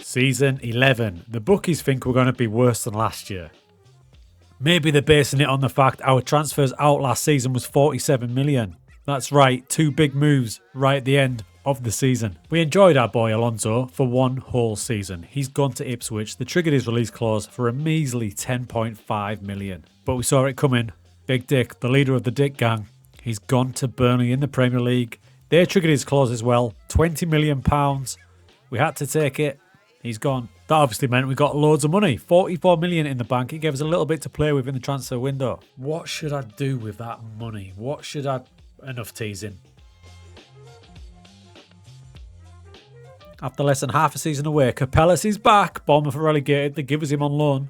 Season 11. The bookies think we're going to be worse than last year. Maybe they're basing it on the fact our transfers out last season was 47 million. That's right, 2 big moves right at the end of the season. We enjoyed our boy Alonso for 1 whole season. He's gone to Ipswich. They triggered his release clause for a measly 10.5 million. But we saw it coming. Big Dick, the leader of the Dick gang, he's gone to Burnley in the Premier League. They triggered his clause as well, £20 million. We had to take it. He's gone. That obviously meant we got loads of money. 44 million in the bank. It gave us a little bit to play with in the transfer window. What should I do with that money? What should I... Enough teasing. After less than half a season away, Capellas is back. Bournemouth are relegated. They give us him on loan.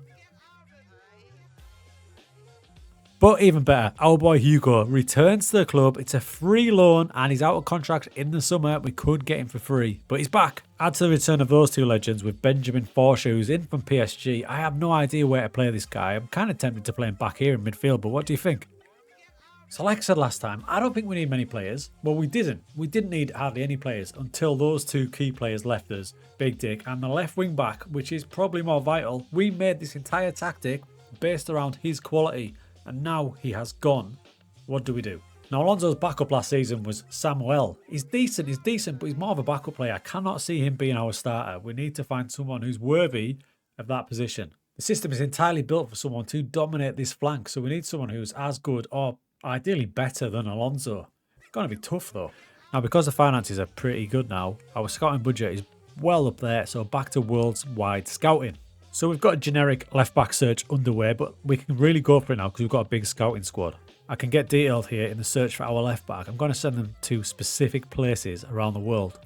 But even better, our boy Hugo returns to the club. It's a free loan and he's out of contract in the summer. We could get him for free, but he's back. Add to the return of those 2 legends with Benjamin Forshoes in from PSG. I have no idea where to play this guy. I'm kind of tempted to play him back here in midfield, but what do you think? So like I said last time, I don't think we need many players. Well, we didn't. We didn't need hardly any players until those 2 key players left us, Big Dick and the left wing back, which is probably more vital. We made this entire tactic based around his quality. And now he has gone. What do we do? Now, Alonso's backup last season was Samuel. He's decent, but he's more of a backup player. I cannot see him being our starter. We need to find someone who's worthy of that position. The system is entirely built for someone to dominate this flank, so we need someone who's as good or ideally better than Alonso. It's going to be tough though. Now, because the finances are pretty good now, our scouting budget is well up there, so back to worldwide scouting. So we've got a generic left-back search underway, but we can really go for it now because we've got a big scouting squad. I can get detailed here in the search for our left-back. I'm going to send them to specific places around the world.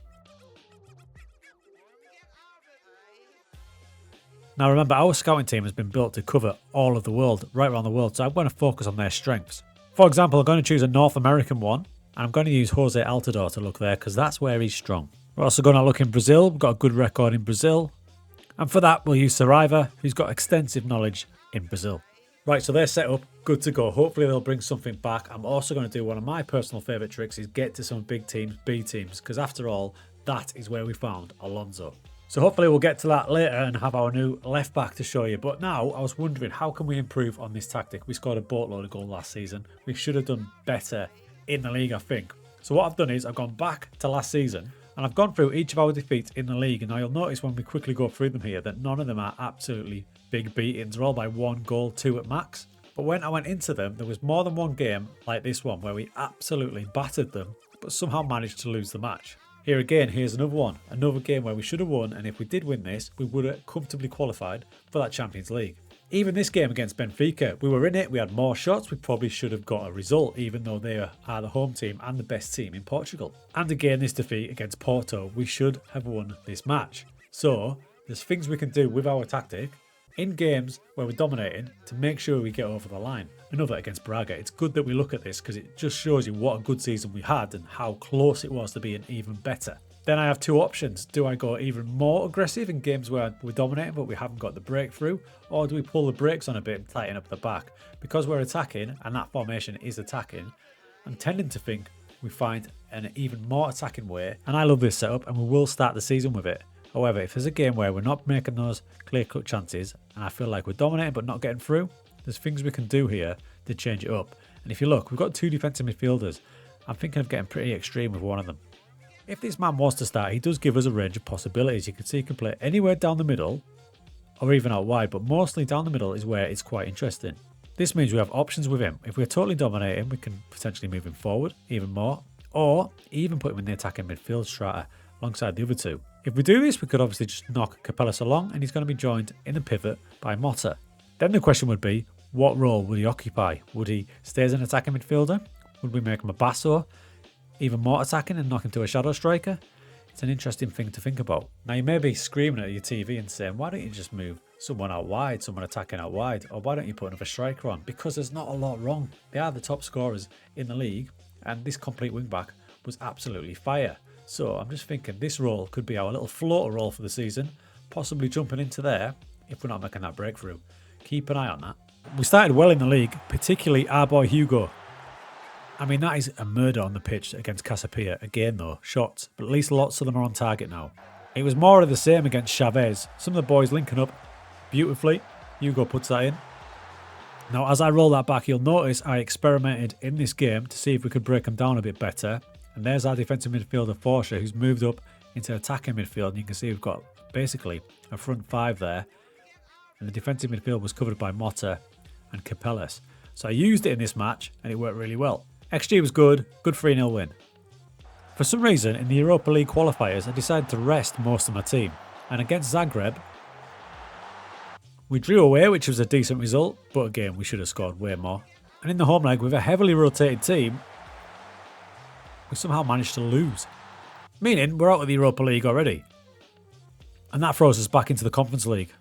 Now remember, our scouting team has been built to cover all of the world, right around the world, so I'm going to focus on their strengths. For example, I'm going to choose a North American one, and I'm going to use Jose Altidore to look there because that's where he's strong. We're also going to look in Brazil. We've got a good record in Brazil. And for that, we'll use Saraiva, who's got extensive knowledge in Brazil. Right, so they're set up, good to go. Hopefully they'll bring something back. I'm also going to do one of my personal favourite tricks is get to some big teams, B teams, because after all, that is where we found Alonso. So hopefully we'll get to that later and have our new left back to show you. But now I was wondering, how can we improve on this tactic? We scored a boatload of goals last season. We should have done better in the league, I think. So what I've done is I've gone back to last season and I've gone through each of our defeats in the league. And now you'll notice when we quickly go through them here that none of them are absolutely big beatings. They're all by 1 goal, 2 at max. But when I went into them, there was more than one game like this one where we absolutely battered them, but somehow managed to lose the match. Here again, here's another one. Another game where we should have won, and if we did win this, we would have comfortably qualified for that Champions League. Even this game against Benfica, we were in it, we had more shots, we probably should have got a result, even though they are the home team and the best team in Portugal. And again, this defeat against Porto, we should have won this match. So, there's things we can do with our tactic in games where we're dominating to make sure we get over the line. Another against Braga. It's good that we look at this because it just shows you what a good season we had and how close it was to being even better. Then I have 2 options. Do I go even more aggressive in games where we're dominating but we haven't got the breakthrough? Or do we pull the brakes on a bit and tighten up the back? Because we're attacking and that formation is attacking, I'm tending to think we find an even more attacking way. And I love this setup and we will start the season with it. However, if there's a game where we're not making those clear-cut chances and I feel like we're dominating but not getting through, there's things we can do here to change it up. And if you look, we've got 2 defensive midfielders. I'm thinking of getting pretty extreme with one of them. If this man was to start, he does give us a range of possibilities. You can see he can play anywhere down the middle or even out wide, but mostly down the middle is where it's quite interesting. This means we have options with him. If we're totally dominating, we can potentially move him forward even more, or even put him in the attacking midfield strata alongside the other 2. If we do this, we could obviously just knock Capellas along and he's going to be joined in the pivot by Motta. Then the question would be, what role would he occupy? Would he stay as an attacking midfielder? Would we make him a Basso, even more attacking and knock him to a shadow striker? It's an interesting thing to think about. Now you may be screaming at your TV and saying, why don't you just move someone out wide, someone attacking out wide, or why don't you put another striker on? Because there's not a lot wrong. They are the top scorers in the league and this complete wing back was absolutely fire. So I'm just thinking this role could be our little floater role for the season, possibly jumping into there if we're not making that breakthrough. Keep an eye on that. We started well in the league, particularly our boy Hugo. I mean, that is a murder on the pitch against Casapia. Again, though, shots, but at least lots of them are on target now. It was more of the same against Chavez. Some of the boys linking up beautifully. Hugo puts that in. Now, as I roll that back, you'll notice I experimented in this game to see if we could break them down a bit better. And there's our defensive midfielder, Forsha, who's moved up into attacking midfield. And you can see we've got basically a front five there. And the defensive midfield was covered by Motta and Capellas. So I used it in this match, and it worked really well. XG was good 3-0 win. For some reason, in the Europa League qualifiers, I decided to rest most of my team. And against Zagreb, we drew away, which was a decent result, but again, we should have scored way more. And in the home leg, with a heavily rotated team, we somehow managed to lose. Meaning, we're out of the Europa League already. And that throws us back into the Conference League.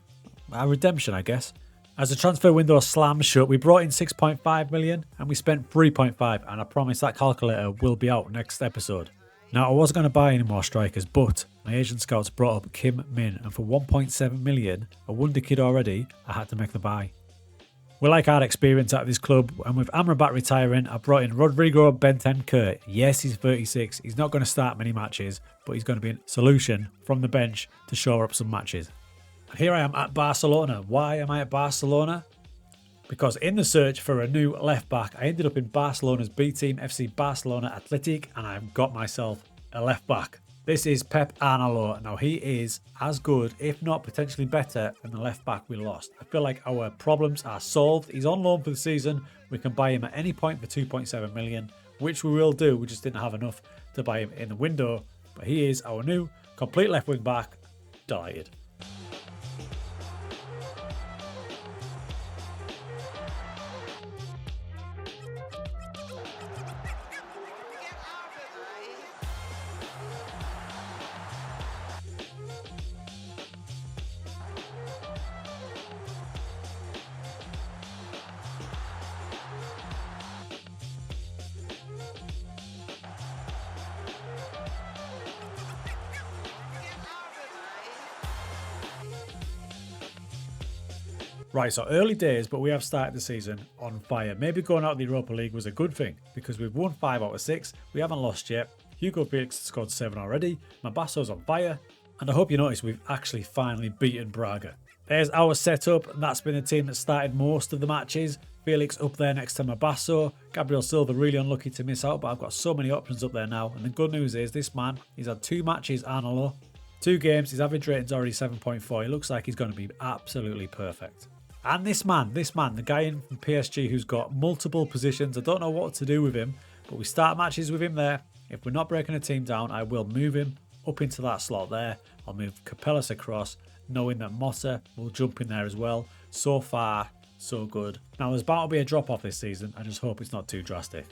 Our redemption, I guess. As the transfer window slammed shut, we brought in 6.5 million and we spent 3.5, and I promise that calculator will be out next episode. Now, I wasn't going to buy any more strikers, but my agent scouts brought up Kim Min, and for 1.7 million, a wonder kid already, I had to make the buy. We like our experience at this club, and with Amrabat retiring, I brought in Rodrigo Bentancur. Yes, he's 36, he's not going to start many matches, but he's going to be a solution from the bench to shore up some matches. And here I am at Barcelona. Why am I at Barcelona? Because in the search for a new left back, I ended up in Barcelona's B team, FC Barcelona Athletic, and I've got myself a left back. This is Pep Arnaldo. Now, he is as good, if not potentially better, than the left back we lost. I feel like our problems are solved. He's on loan for the season. We can buy him at any point for 2.7 million, which we will do. We just didn't have enough to buy him in the window. But he is our new complete left wing back. Delighted. Right, so early days, but we have started the season on fire. Maybe going out of the Europa League was a good thing because we've won 5 out of 6. We haven't lost yet. Hugo Felix scored 7 already. Mabasso's on fire. And I hope you notice we've actually finally beaten Braga. There's our setup, and that's been the team that started most of the matches. Felix up there next to Mabasso. Gabriel Silva really unlucky to miss out, but I've got so many options up there now. And the good news is this man, he's had 2 matches, Arnaldo. 2 games, his average rating's already 7.4. He looks like he's going to be absolutely perfect. And this man, the guy in from PSG who's got multiple positions. I don't know what to do with him, but we start matches with him there. If we're not breaking a team down, I will move him up into that slot there. I'll move Capellas across, knowing that Motta will jump in there as well. So far, so good. Now, there's bound to be a drop-off this season. I just hope it's not too drastic.